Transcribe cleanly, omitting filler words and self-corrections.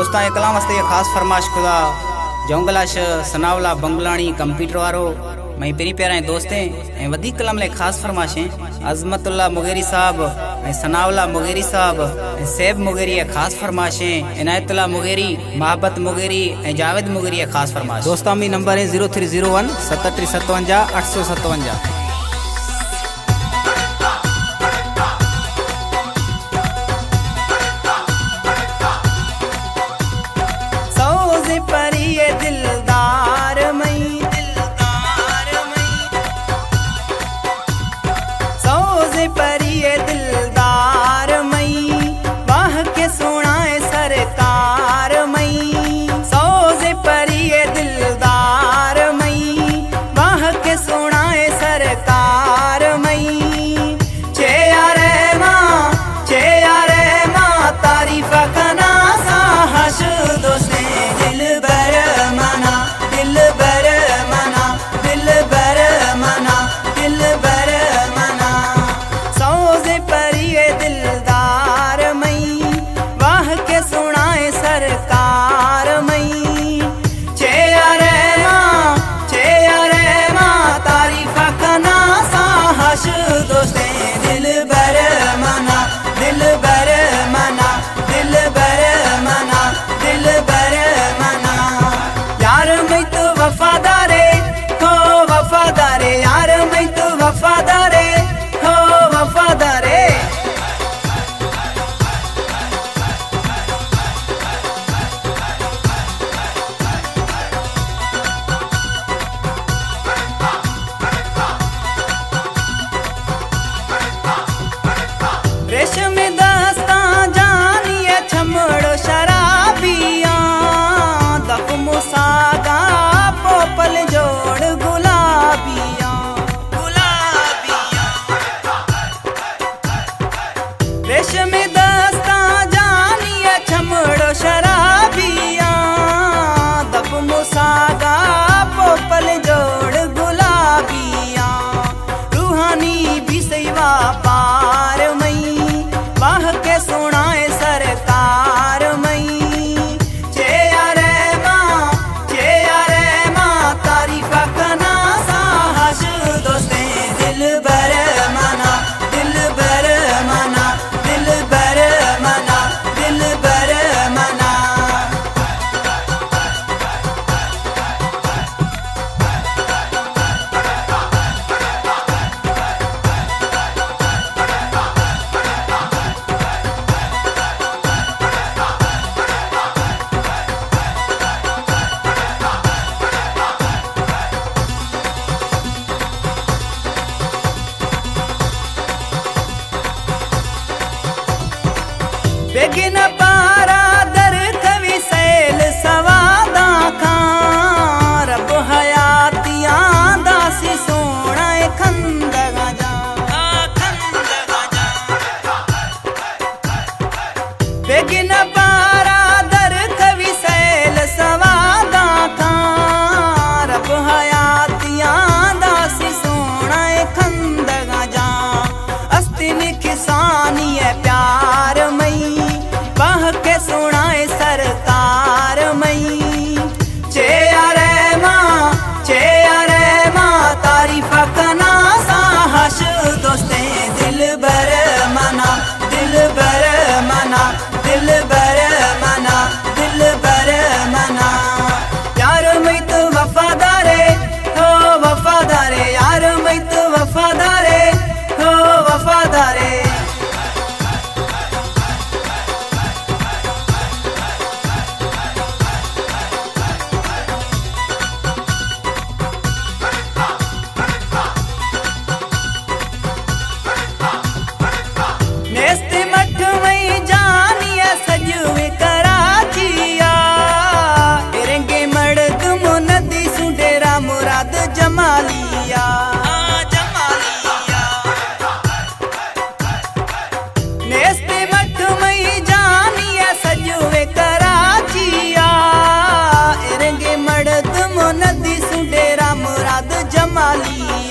दोस्तां ये कलाम वास्ते ये खास फरमाश खुदा जंगलाश सनावला बंगलानी कंप्यूटर वारो मैं पेरी प्यारे दोस्तें ए वधी कलाम ले खास फरमाशें अजमतुल्लाह मुगेरी साहब ए सनावला मुगेरी साहब ए सैब मुगेरी खास फरमाशें इनायतुल्लाह मुगेरी मोहब्बत मुगेरी ए जावेद मुगेरी खास फरमाश। दोस्तां मी नंबर है 0301 7357 857। बेगिन पारा दर कवि सैल सवादा खां रब हयातियां दासी सोना खंदगा जा बेगिन पारा दर कवि सैल सवादा खां रब हयातियां दासी सोना खंदगा जा अस्तिन किसानी है प्यार मई के सुनाए सरकार मई चे अरे माँ तारीफ कना साहस दोस्ते दिल बर मना दिल बर मना दिल बर मना दिल बर मना यार मैं तो वफादारे हो वफादारे यार मैं तो वफादारे हो वफादारे जमालिया नेस्ते मठ मई जानिया सजुवे कराचिया इरंगे मड़द मुनदी सुडेरा मुराद जमालिया।